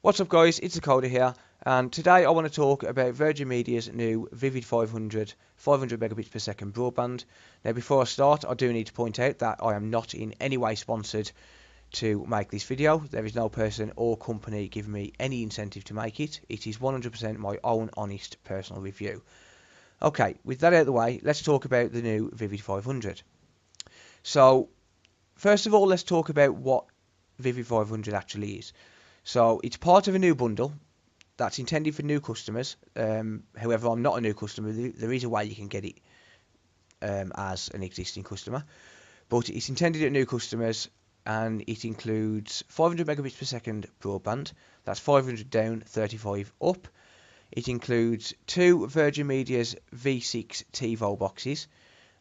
What's up guys, it's Dakota here, and today I want to talk about Virgin Media's new Vivid 500 megabits per second broadband. Now before I start, I do need to point out that I am not in any way sponsored to make this video. There is no person or company giving me any incentive to make it. It is 100% my own honest personal review. Okay, with that out of the way, let's talk about the new Vivid 500. So, first of all, let's talk about what Vivid 500 actually is. So it's part of a new bundle that's intended for new customers. However, I'm not a new customer. There is a way you can get it as an existing customer, but it's intended at new customers, and it includes 500 megabits per second broadband. That's 500 down, 35 up. It includes two Virgin Media's V6 TiVo boxes,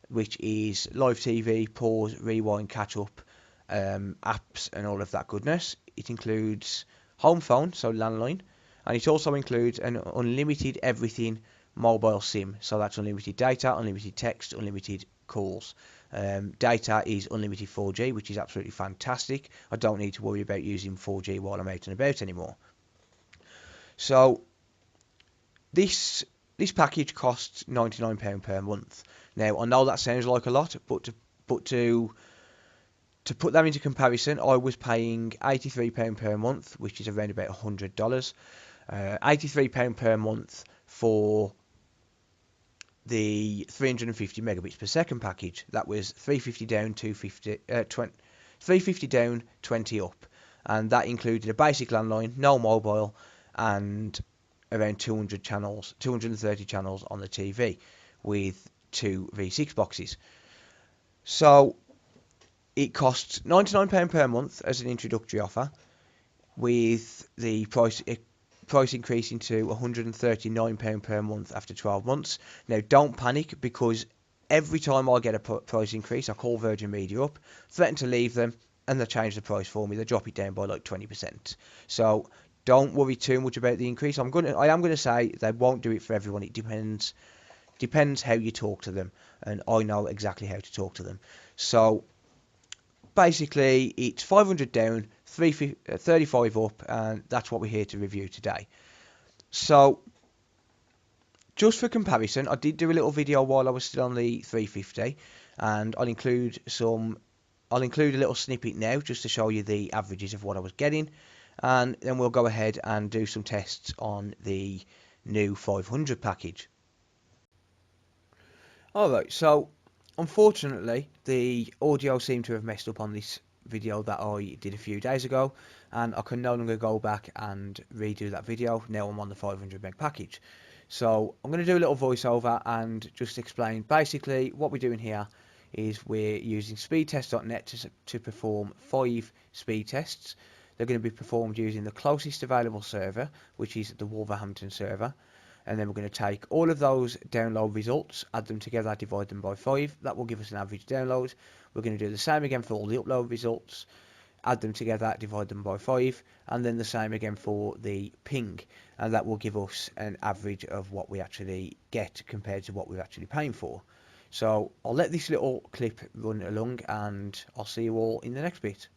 which is live TV, pause, rewind, catch up, apps and all of that goodness. It includes home phone, so landline, and it also includes an unlimited everything mobile SIM. So that's unlimited data, unlimited text, unlimited calls. Data is unlimited 4G, which is absolutely fantastic. I don't need to worry about using 4G while I'm out and about anymore. So this package costs £99 per month. Now I know that sounds like a lot, but to put that into comparison, I was paying £83 per month, which is around about $100. £83 per month for the 350 megabits per second package. That was 350 down, 350 down, 20 up, and that included a basic landline, no mobile, and around 230 channels on the TV, with two V6 boxes. So it costs £99 per month as an introductory offer, with the price increasing to £139 per month after 12 months. Now, don't panic, because every time I get a price increase, I call Virgin Media up, threaten to leave them, and they change the price for me. They drop it down by like 20%. So don't worry too much about the increase. I am going to say they won't do it for everyone. It depends how you talk to them, and I know exactly how to talk to them. So basically, it's 500 down, 35 up, and that's what we're here to review today. So, just for comparison, I did do a little video while I was still on the 350, and I'll include a little snippet now just to show you the averages of what I was getting, and then we'll go ahead and do some tests on the new 500 package. Alright, so unfortunately, the audio seemed to have messed up on this video that I did a few days ago, and I can no longer go back and redo that video. Now I'm on the 500 meg package. So I'm going to do a little voiceover and just explain basically what we're doing here. Is we're using speedtest.net to perform 5 speed tests. They're going to be performed using the closest available server, which is the Wolverhampton server. And then we're going to take all of those download results, add them together, divide them by 5. That will give us an average download. We're going to do the same again for all the upload results, add them together, divide them by 5, and then the same again for the ping, and that will give us an average of what we actually get compared to what we're actually paying for. So I'll let this little clip run along, and I'll see you all in the next bit.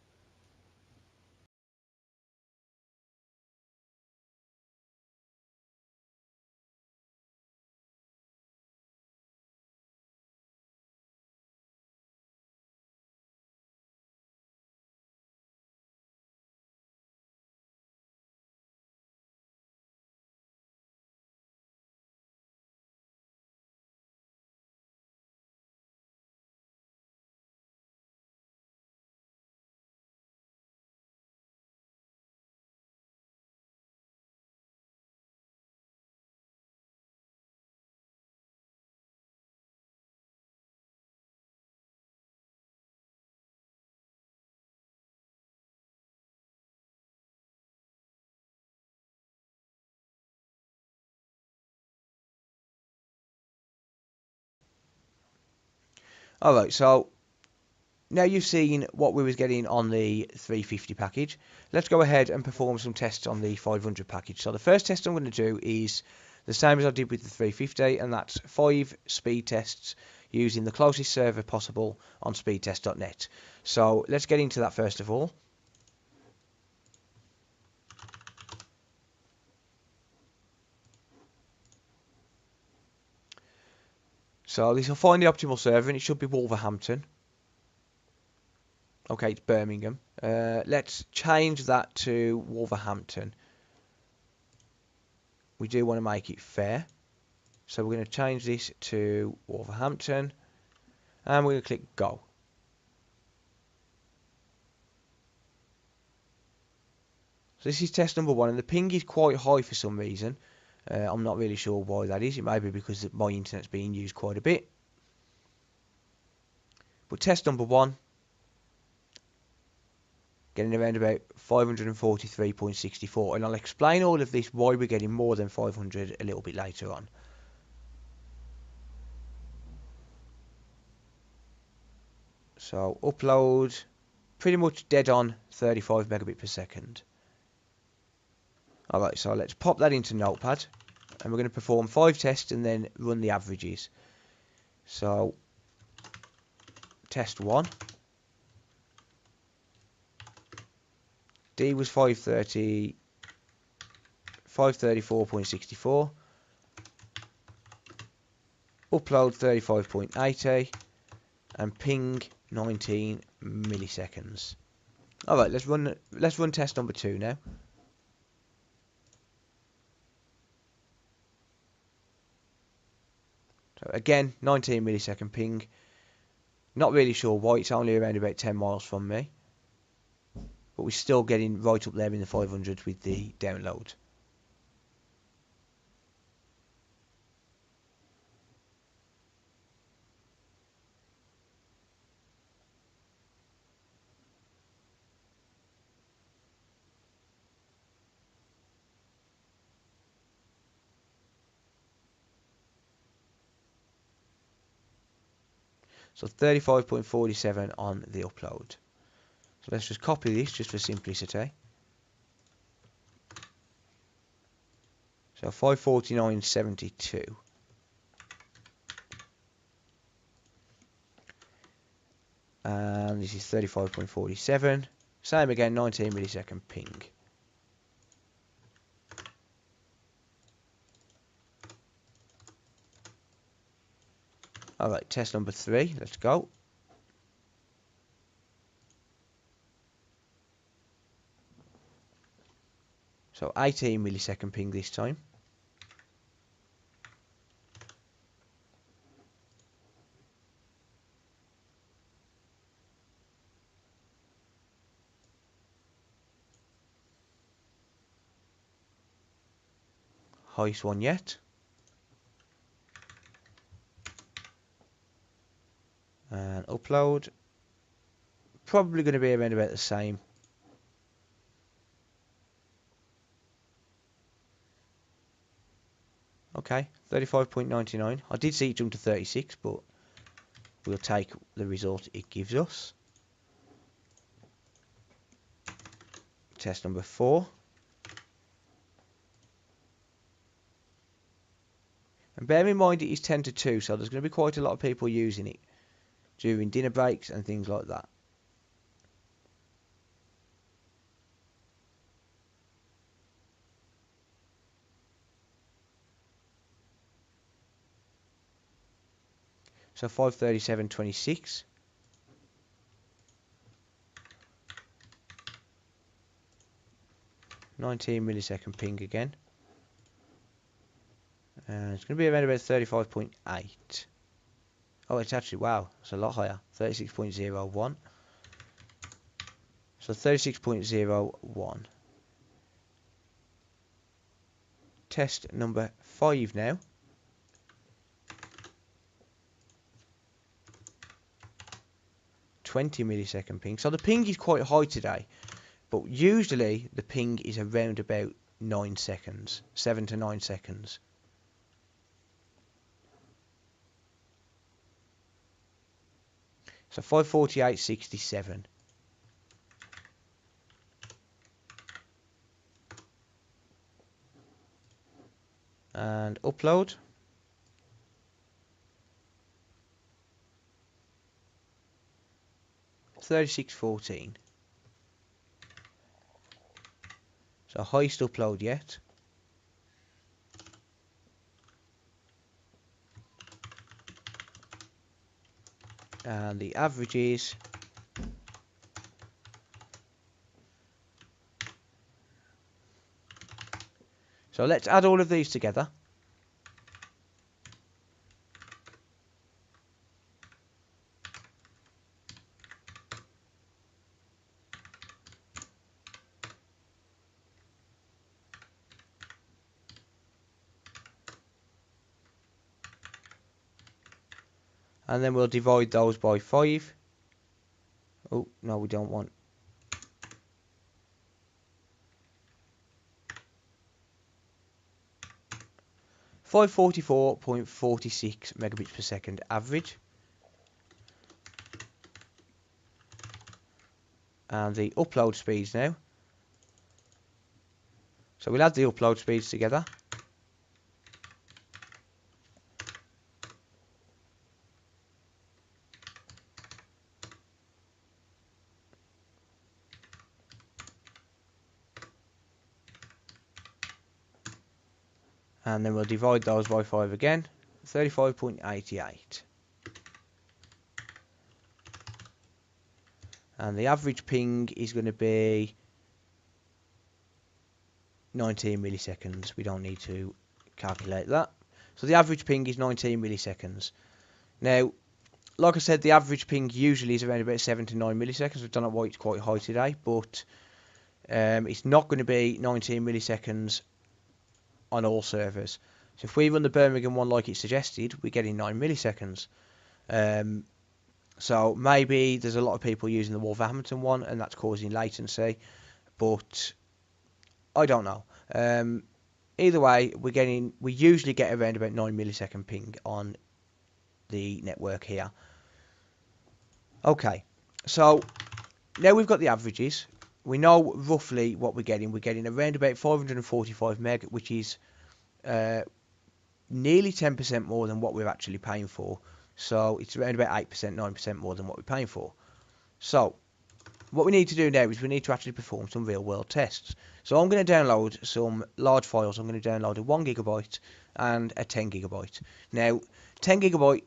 Alright, so now you've seen what we was getting on the 350 package. Let's go ahead and perform some tests on the 500 package. So the first test I'm going to do is the same as I did with the 350, and that's 5 speed tests using the closest server possible on speedtest.net. So let's get into that first of all. So this will find the optimal server, and it should be Wolverhampton. Okay, it's Birmingham. Let's change that to Wolverhampton. We do want to make it fair. So we're going to change this to Wolverhampton. And we're going to click Go. So this is test number 1, and the ping is quite high for some reason. I'm not really sure why that is. It may be because my internet's being used quite a bit. But test number 1, getting around about 543.64, and I'll explain all of this, why we're getting more than 500 a little bit later on. So upload, pretty much dead on 35 megabit per second. Alright, so let's pop that into Notepad, and we're going to perform 5 tests and then run the averages. So test 1, D was 534.64, upload 35.80, and ping 19 milliseconds. Alright, let's run test number 2 now. So again, 19 millisecond ping. Not really sure why, it's only around about 10 miles from me. But we're still getting right up there in the 500s with the download. So 35.47 on the upload. So let's just copy this just for simplicity. So 549.72. And this is 35.47. Same again, 19 millisecond ping. Alright, test number 3, let's go. So 18 millisecond ping this time. Highest one yet. And upload. Probably going to be around about the same. Okay, 35.99. I did see it jump to 36, but we'll take the result it gives us. Test number 4. And bear in mind it is 10 to 2, so there's going to be quite a lot of people using it during dinner breaks and things like that. So 537.26. $19 millisecond ping again. And it's going to be around about 35.8. Oh, it's actually, wow, it's a lot higher. 36.01. So 36.01. Test number 5 now. $20 millisecond ping. So the ping is quite high today, but usually the ping is around about 9 seconds, 7 to 9 seconds. So 548.67. And upload. $36.14. So highest upload yet. and the averages so let's add all of these together. And then we'll divide those by 5. Oh, no, we don't want. .46 megabits per second average. And the upload speeds now. So we'll add the upload speeds together. And then we'll divide those by 5 again. 35.88. And the average ping is going to be 19 milliseconds. We don't need to calculate that. So the average ping is 19 milliseconds. Now, like I said, the average ping usually is around about 7 to 9 milliseconds. I don't know why it's quite high today, but it's not going to be 19 milliseconds on all servers. So if we run the Birmingham one like it suggested, we're getting 9 milliseconds. So maybe there's a lot of people using the Wolverhampton one and that's causing latency, but I don't know. Either way, we usually get around about 9 millisecond ping on the network here. Okay, so now we've got the averages. We know roughly what we're getting. We're getting around about 545 meg, which is nearly 10% more than what we're actually paying for. So it's around about 8%, 9% more than what we're paying for. So what we need to do now is we need to actually perform some real world tests. So I'm going to download some large files. I'm going to download a 1 gigabyte and a 10 gigabyte. Now, 10 gigabyte,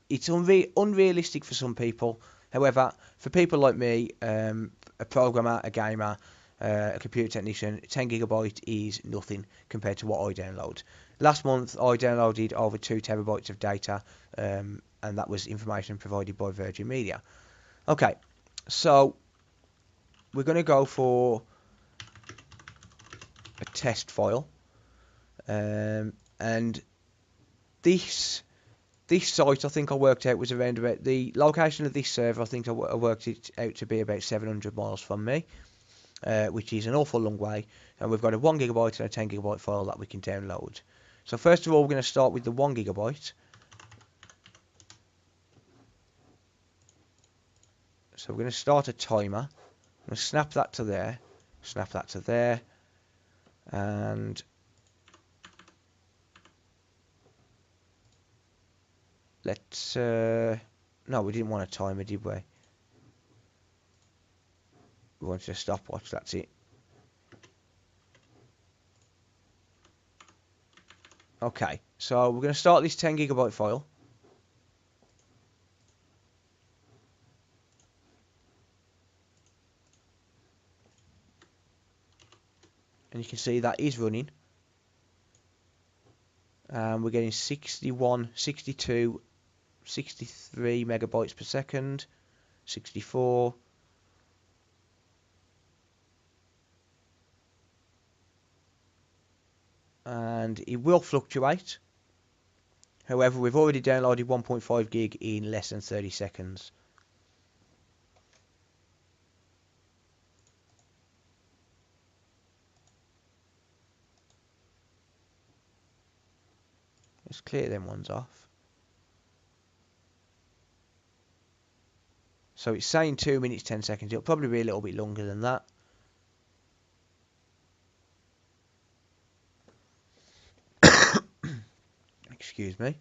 it's unrealistic for some people. However, for people like me, a programmer, a gamer, a computer technician, 10 gigabyte is nothing compared to what I download. Last month, I downloaded over 2 terabytes of data, and that was information provided by Virgin Media. Okay, so we're going to go for a test file, and this site I think I worked out was around about the location of this server. I think I worked it out to be about 700 miles from me, which is an awful long way. And we've got a 1 gigabyte and a 10 gigabyte file that we can download. So first of all, we're going to start with the 1 gigabyte. So we're going to start a timer. I'm going to snap that to there, snap that to there, and let's, no, we didn't want a timer, did we? We wanted a stopwatch, that's it. Okay, so we're going to start this 10 gigabyte file. And you can see that is running. We're getting 61, 62, 63 megabytes per second, 64. And it will fluctuate. However, we've already downloaded 1.5 gig in less than 30 seconds. Let's clear them ones off. So it's saying 2 minutes 10 seconds. It'll probably be a little bit longer than that. Excuse me.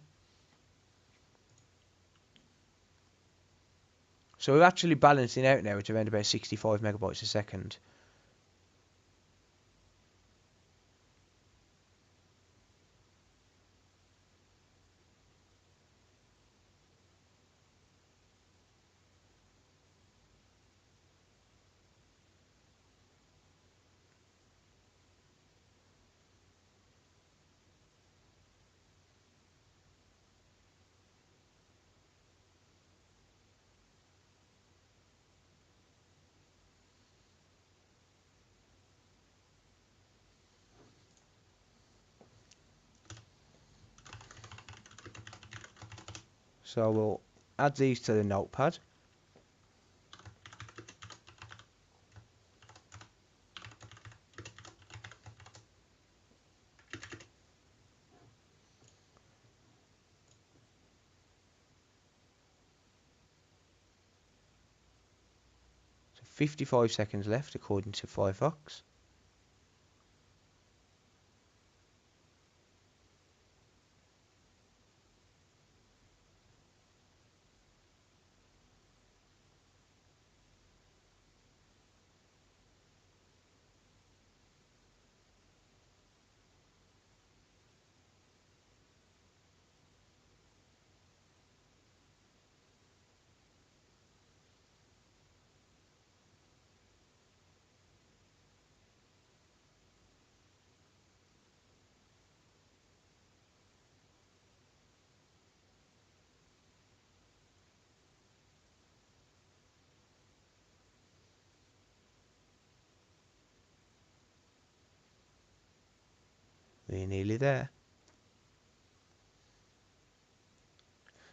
So we're actually balancing out now at around about 65 megabytes a second. So we'll add these to the notepad. So 55 seconds left according to Firefox. We're nearly there.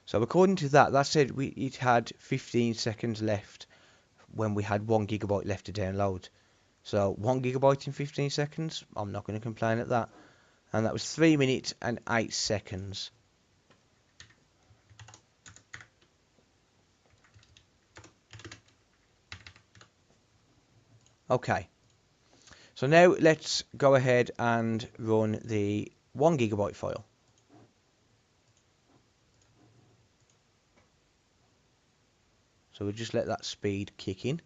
So according to that, that said it had 15 seconds left when we had 1 gigabyte left to download. So 1 gigabyte in 15 seconds, I'm not going to complain at that. And that was 3 minutes and 8 seconds. Okay. So now let's go ahead and run the 1 gigabyte file. So we'll just let that speed kick in.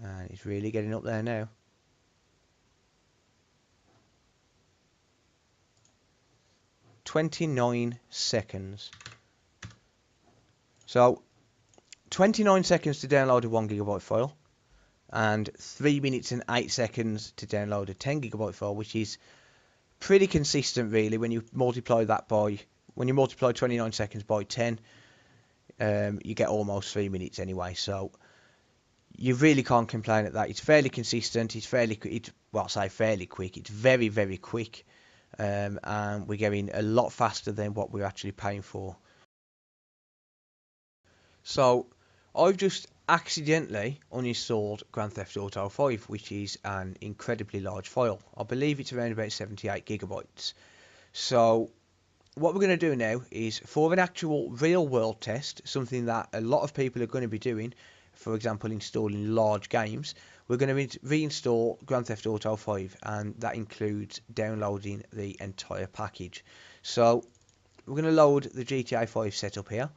And it's really getting up there now. "29 seconds. So 29 seconds to download a 1 gigabyte file, and 3 minutes and 8 seconds to download a 10 gigabyte file, which is pretty consistent really when you multiply that by, when you multiply 29 seconds by 10, you get almost 3 minutes anyway. So you really can't complain at that. It's fairly consistent. It's fairly, well, I say fairly quick. It's very, very quick, and we're getting a lot faster than what we're actually paying for. So I've just accidentally uninstalled Grand Theft Auto 5, which is an incredibly large file. I believe it's around about 78 gigabytes. So what we're going to do now is, for an actual real world test, something that a lot of people are going to be doing, for example installing large games, we're going to reinstall Grand Theft Auto 5, and that includes downloading the entire package. So we're going to load the GTA 5 setup here.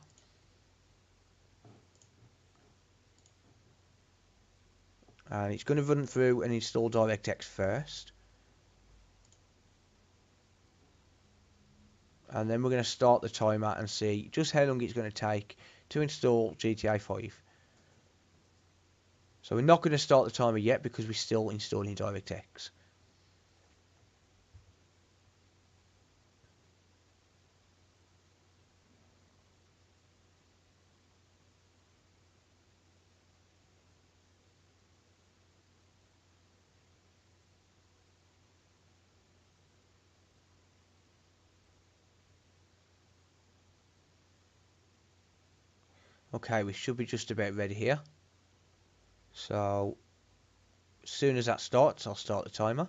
And it's going to run through and install DirectX first. And then we're going to start the timer and see just how long it's going to take to install GTA 5. So we're not going to start the timer yet because we're still installing DirectX. Okay, we should be just about ready here. So as soon as that starts, I'll start the timer.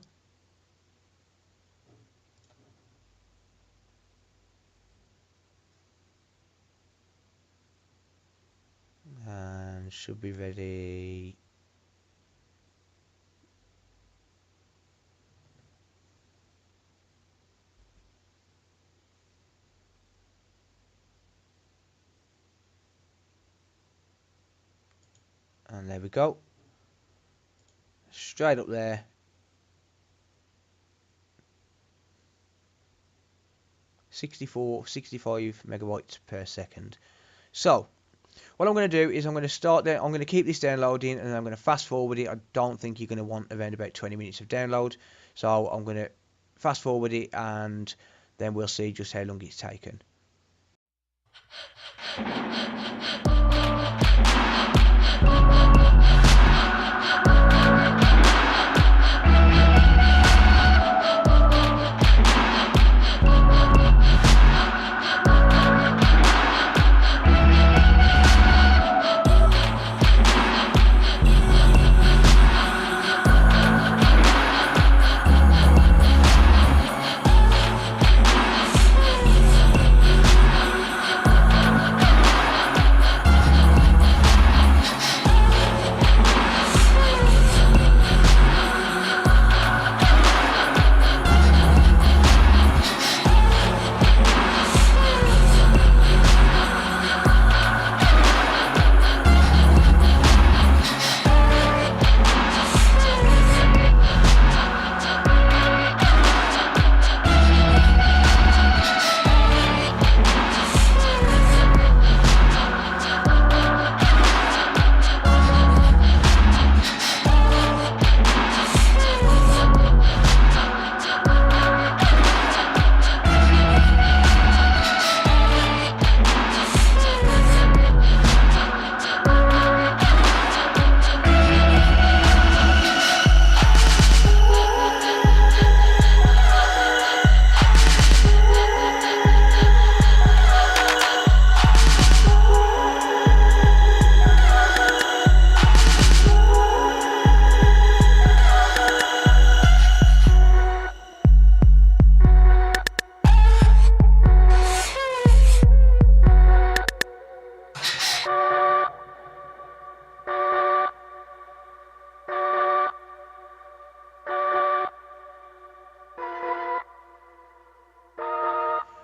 And should be ready. And there we go. Straight up there. 64, 65 megabytes per second. So what I'm going to do is I'm going to start there. I'm going to keep this downloading and I'm going to fast forward it. I don't think you're going to want around about 20 minutes of download. So I'm going to fast forward it, and then we'll see just how long it's taken.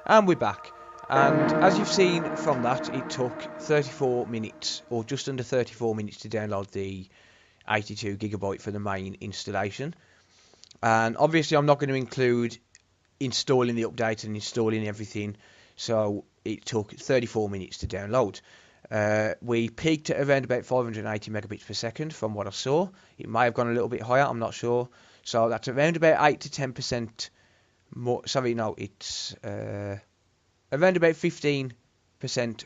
And we're back. And as you've seen from that, it took 34 minutes, or just under 34 minutes, to download the 82GB for the main installation. And obviously I'm not going to include installing the update and installing everything, so it took 34 minutes to download. We peaked at around about 580 megabits per second from what I saw. It may have gone a little bit higher, I'm not sure. So that's around about 8 to 10% more. Sorry, no, it's around about 15%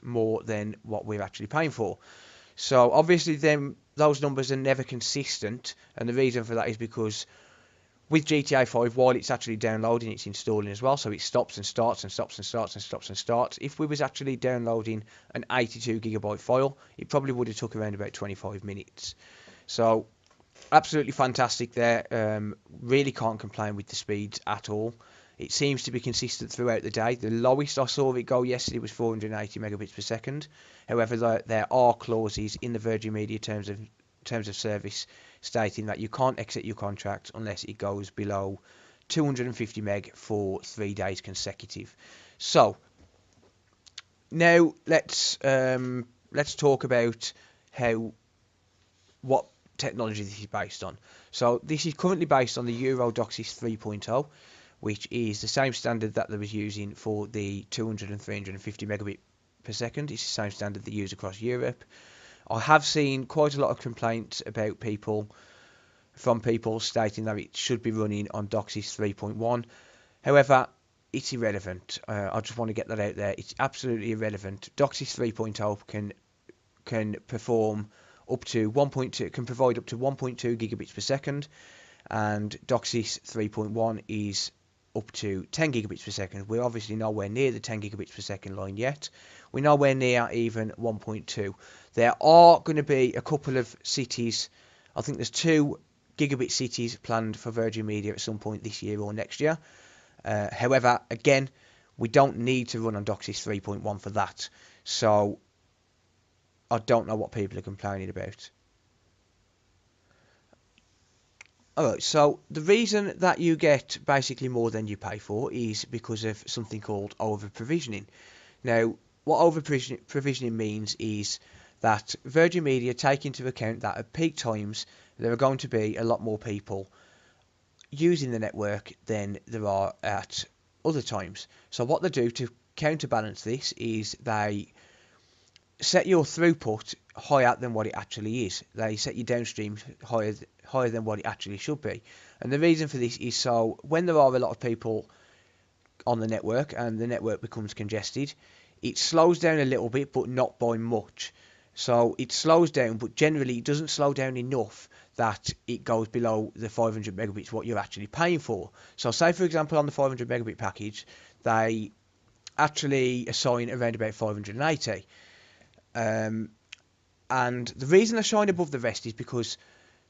more than what we're actually paying for. So obviously those numbers are never consistent, and the reason for that is because with GTA 5, while it's actually downloading, it's installing as well, so it stops and starts and stops and starts and stops and starts. If we was actually downloading an 82GB file, it probably would have took around about 25 minutes. So absolutely fantastic there. Really can't complain with the speeds at all. It seems to be consistent throughout the day. The lowest I saw it go yesterday was 480 megabits per second. However, there are clauses in the Virgin Media terms of service stating that you can't exit your contract unless it goes below 250 meg for 3 days consecutive. So now let's talk about what technology this is based on. So this is currently based on the Euro DOCSIS 3.0, which is the same standard that they was using for the 200 and 350 megabit per second. It's the same standard they use across Europe. I have seen quite a lot of complaints about people stating that it should be running on DOCSIS 3.1. However, it's irrelevant. I just want to get that out there. It's absolutely irrelevant. DOCSIS 3.0 can perform up to 1.2, can provide up to 1.2 gigabits per second, and DOCSIS 3.1 is up to 10 gigabits per second. We're obviously nowhere near the 10 gigabits per second line yet. We're nowhere near even 1.2. There are going to be a couple of cities. I think there's 2 gigabit cities planned for Virgin Media at some point this year or next year. However, again, we don't need to run on DOCSIS 3.1 for that. So I don't know what people are complaining about. Alright, so the reason that you get basically more than you pay for is because of something called over-provisioning. Now, what over-provisioning means is that Virgin Media take into account that at peak times there are going to be a lot more people using the network than there are at other times. So what they do to counterbalance this is they set your throughput higher than what it actually is. They set your downstream higher than what it actually should be. And the reason for this is so when there are a lot of people on the network and the network becomes congested, it slows down a little bit, but not by much. So it slows down, but generally it doesn't slow down enough that it goes below the 500 megabits what you're actually paying for. So say for example on the 500 megabit package, they actually assign around about 580. And the reason I shine above the rest is because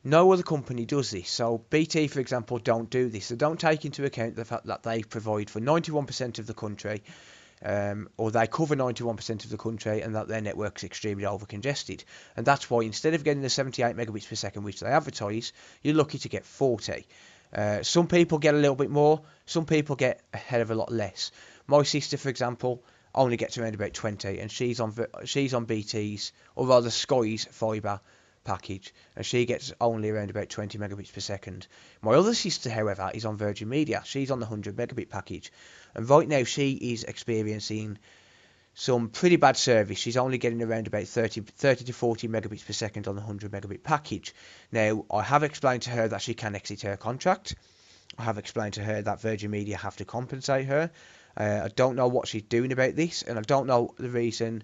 no other company does this. So BT, for example, don't do this. They don't take into account the fact that they provide for 91% of the country, or they cover 91% of the country, and that their network's extremely over-congested. And that's why instead of getting the 78 megabits per second, which they advertise, you're lucky to get 40. Some people get a little bit more, some people get a hell of a lot less. My sister, for example, only gets around about 20, and she's on BT's, or rather Sky's fibre package, and she gets only around about 20 megabits per second. My other sister, however, is on Virgin Media. She's on the 100 megabit package, and right now she is experiencing some pretty bad service. She's only getting around about 30 to 40 megabits per second on the 100 megabit package. Now, I have explained to her that she can exit her contract. I have explained to her that Virgin Media have to compensate her. I don't know what she's doing about this, and I don't know the reason.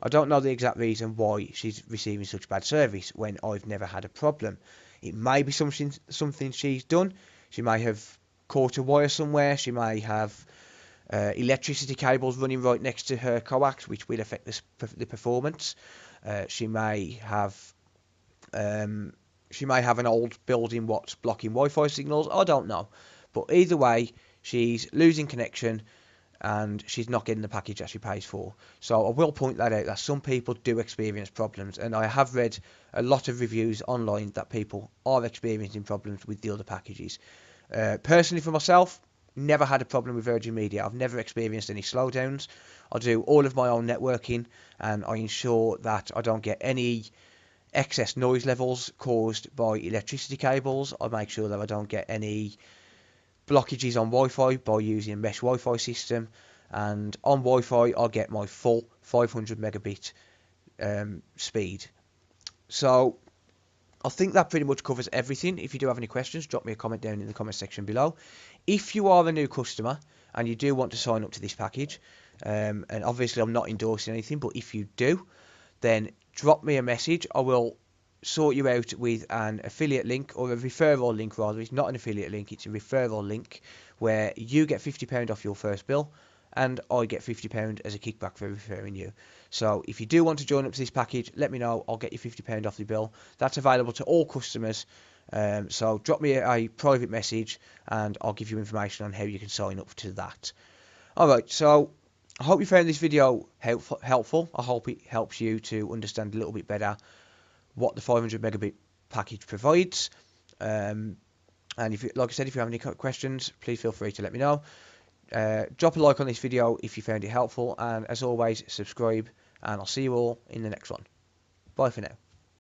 I don't know the exact reason why she's receiving such bad service when I've never had a problem. It may be something she's done. She may have caught a wire somewhere. She may have electricity cables running right next to her coax, which will affect the performance. She may have an old building what's blocking Wi-Fi signals. I don't know, but either way, she's losing connection, and she's not getting the package that she pays for. So I will point that out, that some people do experience problems, and I have read a lot of reviews online that people are experiencing problems with the other packages. Personally, for myself, never had a problem with Virgin Media. I've never experienced any slowdowns. I do all of my own networking, and I ensure that I don't get any excess noise levels caused by electricity cables. I make sure that I don't get any blockages on Wi-Fi by using a mesh Wi-Fi system, and on Wi-Fi I'll get my full 500 megabit speed. So I think that pretty much covers everything. If you do have any questions, drop me a comment down in the comment section below. If you are a new customer and you do want to sign up to this package, and obviously I'm not endorsing anything, but if you do, then drop me a message. I will sort you out with an affiliate link, or a referral link rather. It's not an affiliate link, it's a referral link, where you get £50 off your first bill and I get £50 as a kickback for referring you. So if you do want to join up to this package, let me know. I'll get you £50 off the bill. That's available to all customers. So drop me a private message and I'll give you information on how you can sign up to that. Alright, so I hope you found this video helpful. I hope it helps you to understand a little bit better what the 500 megabit package provides. And if you, like I said, if you have any questions, please feel free to let me know. Drop a like on this video if you found it helpful, and as always, subscribe, and I'll see you all in the next one. Bye for now.